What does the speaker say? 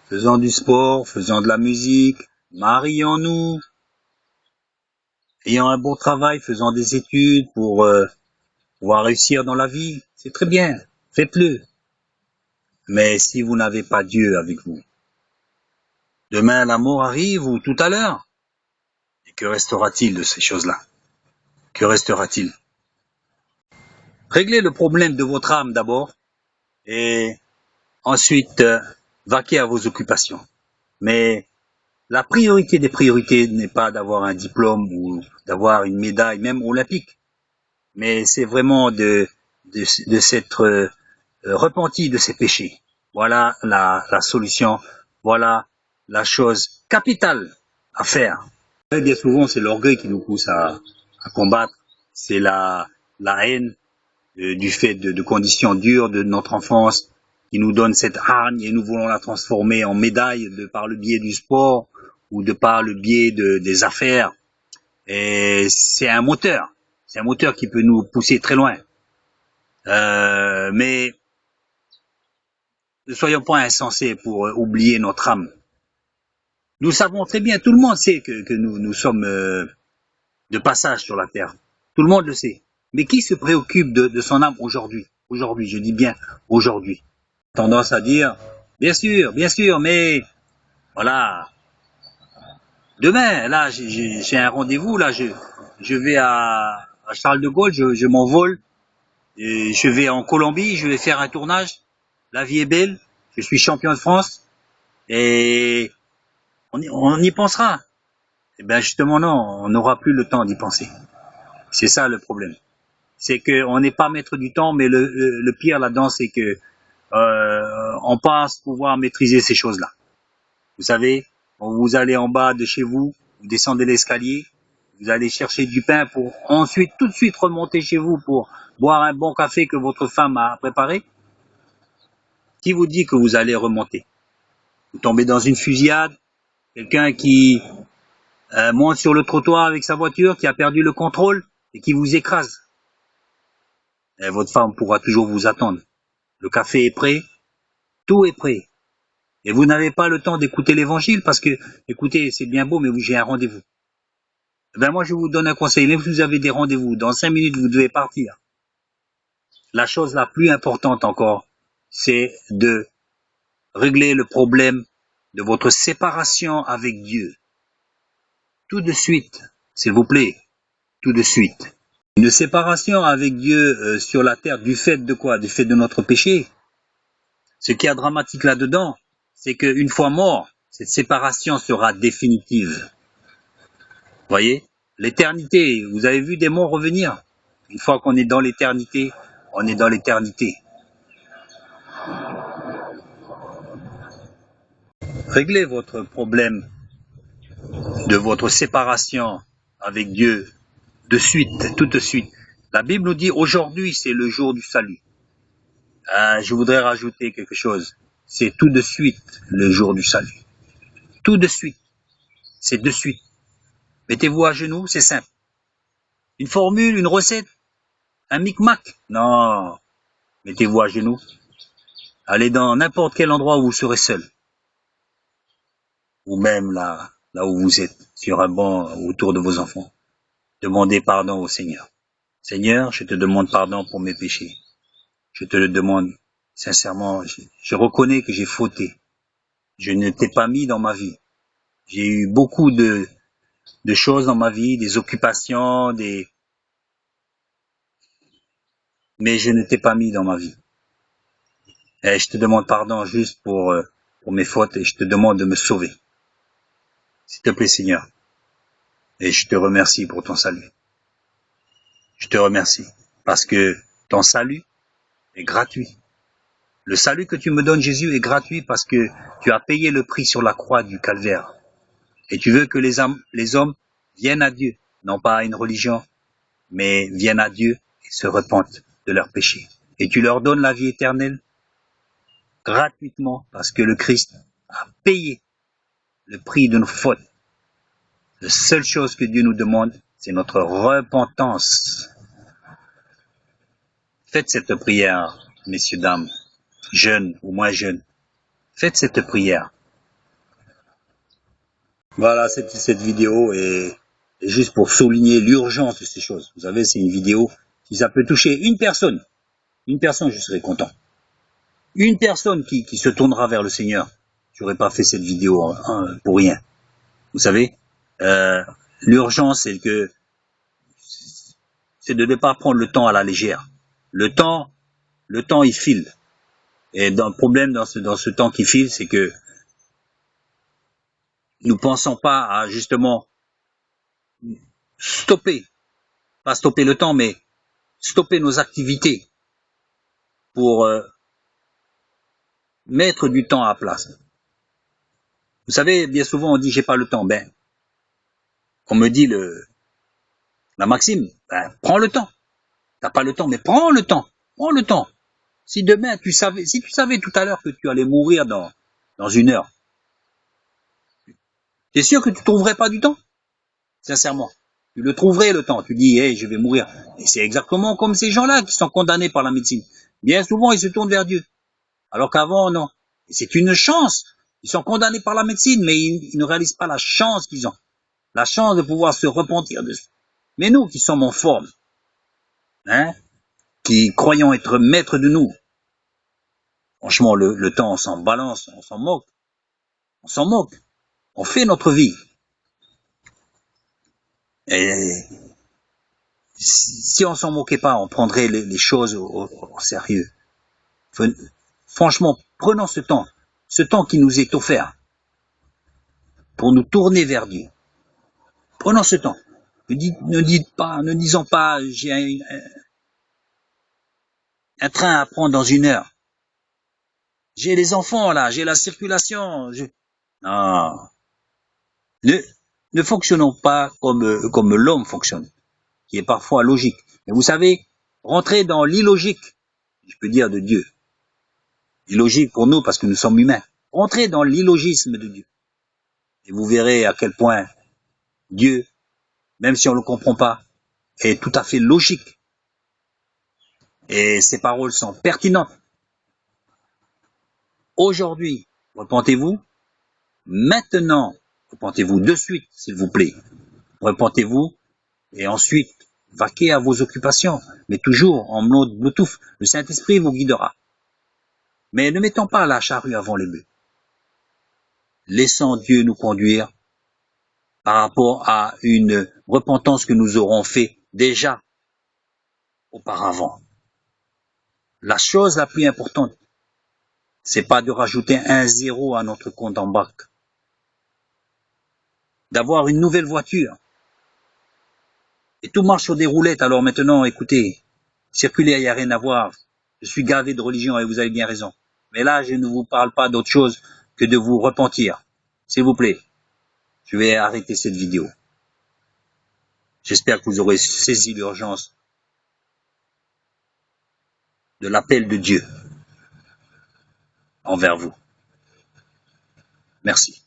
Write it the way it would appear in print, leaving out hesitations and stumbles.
faisons du sport, faisons de la musique, marions-nous, ayons un bon travail, faisons des études pour pouvoir réussir dans la vie. C'est très bien, faites-le. Mais si vous n'avez pas Dieu avec vous, demain la mort arrive ou tout à l'heure, et que restera-t-il de ces choses-là? Que restera-t-il? Réglez le problème de votre âme d'abord, et ensuite vaquez à vos occupations. Mais la priorité des priorités n'est pas d'avoir un diplôme ou d'avoir une médaille, même olympique, mais c'est vraiment de s'être repenti de ses péchés. Voilà la solution, voilà la chose capitale à faire. Très bien souvent, c'est l'orgueil qui nous pousse à combattre, c'est la haine du fait de conditions dures de notre enfance qui nous donne cette hargne et nous voulons la transformer en médaille par le biais du sport ou de par le biais des affaires. Et c'est un moteur qui peut nous pousser très loin. Mais ne soyons pas insensés pour oublier notre âme. Nous savons très bien, tout le monde sait que nous sommes de passage sur la terre. Tout le monde le sait. Mais qui se préoccupe de son âme aujourd'hui? Aujourd'hui, je dis bien aujourd'hui. Tendance à dire, bien sûr, mais voilà. Demain, là, j'ai un rendez-vous, là, je vais à Charles de Gaulle, je m'envole, je vais en Colombie, je vais faire un tournage. La vie est belle, je suis champion de France, et on y pensera. Eh bien, justement, non, on n'aura plus le temps d'y penser. C'est ça le problème. C'est qu'on n'est pas maître du temps, mais le pire là-dedans, c'est que on pense pouvoir maîtriser ces choses-là. Vous savez, vous allez en bas de chez vous, vous descendez l'escalier, vous allez chercher du pain pour ensuite tout de suite remonter chez vous pour boire un bon café que votre femme a préparé. Qui vous dit que vous allez remonter? Vous tombez dans une fusillade, quelqu'un qui monte sur le trottoir avec sa voiture, qui a perdu le contrôle et qui vous écrase. Et votre femme pourra toujours vous attendre. Le café est prêt, tout est prêt. Et vous n'avez pas le temps d'écouter l'évangile parce que, écoutez, c'est bien beau, mais j'ai un rendez-vous. Ben moi, je vous donne un conseil. Même si vous avez des rendez-vous, dans 5 minutes, vous devez partir. La chose la plus importante encore, c'est de régler le problème de votre séparation avec Dieu. Tout de suite, s'il vous plaît, tout de suite. Une séparation avec Dieu sur la terre, du fait de quoi? Du fait de notre péché. Ce qui est dramatique là-dedans, c'est qu'une fois mort, cette séparation sera définitive. Voyez, l'éternité, vous avez vu des morts revenir. Une fois qu'on est dans l'éternité, on est dans l'éternité. Réglez votre problème de votre séparation avec Dieu de suite, tout de suite. La Bible nous dit aujourd'hui c'est le jour du salut. Je voudrais rajouter quelque chose. C'est tout de suite le jour du salut. Tout de suite. C'est de suite. Mettez-vous à genoux, c'est simple. Une formule, une recette, un micmac? Non. Mettez-vous à genoux. Allez dans n'importe quel endroit où vous serez seul. Ou même là où vous êtes, sur un banc autour de vos enfants. Demandez pardon au Seigneur. Seigneur, je te demande pardon pour mes péchés. Je te le demande sincèrement. Je reconnais que j'ai fauté. Je ne t'ai pas mis dans ma vie. J'ai eu beaucoup de choses dans ma vie, des occupations, mais je ne t'ai pas mis dans ma vie. Et je te demande pardon juste pour mes fautes et je te demande de me sauver. S'il te plaît, Seigneur. Et je te remercie pour ton salut. Je te remercie parce que ton salut est gratuit. Le salut que tu me donnes, Jésus, est gratuit parce que tu as payé le prix sur la croix du calvaire. Et tu veux que les hommes viennent à Dieu, non pas à une religion, mais viennent à Dieu et se repentent de leurs péchés. Et tu leur donnes la vie éternelle gratuitement parce que le Christ a payé le prix de nos fautes. La seule chose que Dieu nous demande, c'est notre repentance. Faites cette prière, messieurs, dames, jeunes ou moins jeunes. Faites cette prière. Voilà, cette vidéo est juste pour souligner l'urgence de ces choses. Vous savez, c'est une vidéo, si ça peut toucher une personne, je serai content. Une personne qui se tournera vers le Seigneur, j'aurais pas fait cette vidéo pour rien. Vous savez, l'urgence, c'est de ne pas prendre le temps à la légère. Le temps, il file. Et le problème dans ce temps qui file, c'est que nous pensons pas à justement stopper, pas stopper le temps, mais stopper nos activités pour mettre du temps à place. Vous savez, bien souvent on dit j'ai pas le temps. Ben, on me dit la maxime, ben, prends le temps. T'as pas le temps, mais prends le temps. Prends le temps. Si demain si tu savais tout à l'heure que tu allais mourir dans 1 heure, t'es sûr que tu trouverais pas du temps? Sincèrement. Tu le trouverais le temps. Tu dis, hey, je vais mourir. Et c'est exactement comme ces gens-là qui sont condamnés par la médecine. Bien souvent, ils se tournent vers Dieu. Alors qu'avant, non. Et c'est une chance. Ils sont condamnés par la médecine, mais ils ne réalisent pas la chance qu'ils ont. La chance de pouvoir se repentir de ça. Mais nous qui sommes en forme, hein, qui croyons être maîtres de nous, franchement, le temps, on s'en balance, on s'en moque. On s'en moque. On fait notre vie. Et si on s'en moquait pas, on prendrait les choses au sérieux. Franchement, prenons ce temps qui nous est offert pour nous tourner vers Dieu. Prenons ce temps. Ne disons pas, j'ai un train à prendre dans 1 heure. J'ai les enfants là, j'ai la circulation. Non. Ne fonctionnons pas comme l'homme fonctionne, qui est parfois logique. Mais vous savez, rentrer dans l'illogique, je peux dire de Dieu. Illogique pour nous parce que nous sommes humains. Rentrez dans l'illogisme de Dieu. Et vous verrez à quel point Dieu, même si on ne le comprend pas, est tout à fait logique. Et ses paroles sont pertinentes. Aujourd'hui, repentez-vous. Maintenant, repentez-vous de suite, s'il vous plaît. Repentez-vous et ensuite, vaquez à vos occupations, mais toujours en mode Bluetooth. Le Saint-Esprit vous guidera. Mais ne mettons pas la charrue avant les bœufs. Laissons Dieu nous conduire par rapport à une repentance que nous aurons fait déjà auparavant. La chose la plus importante, c'est pas de rajouter un 0 à notre compte en banque, d'avoir une nouvelle voiture. Et tout marche sur des roulettes, alors maintenant, écoutez, circuler, il n'y a rien à voir. Je suis gavé de religion et vous avez bien raison. Mais là, je ne vous parle pas d'autre chose que de vous repentir. S'il vous plaît, je vais arrêter cette vidéo. J'espère que vous aurez saisi l'urgence de l'appel de Dieu envers vous. Merci.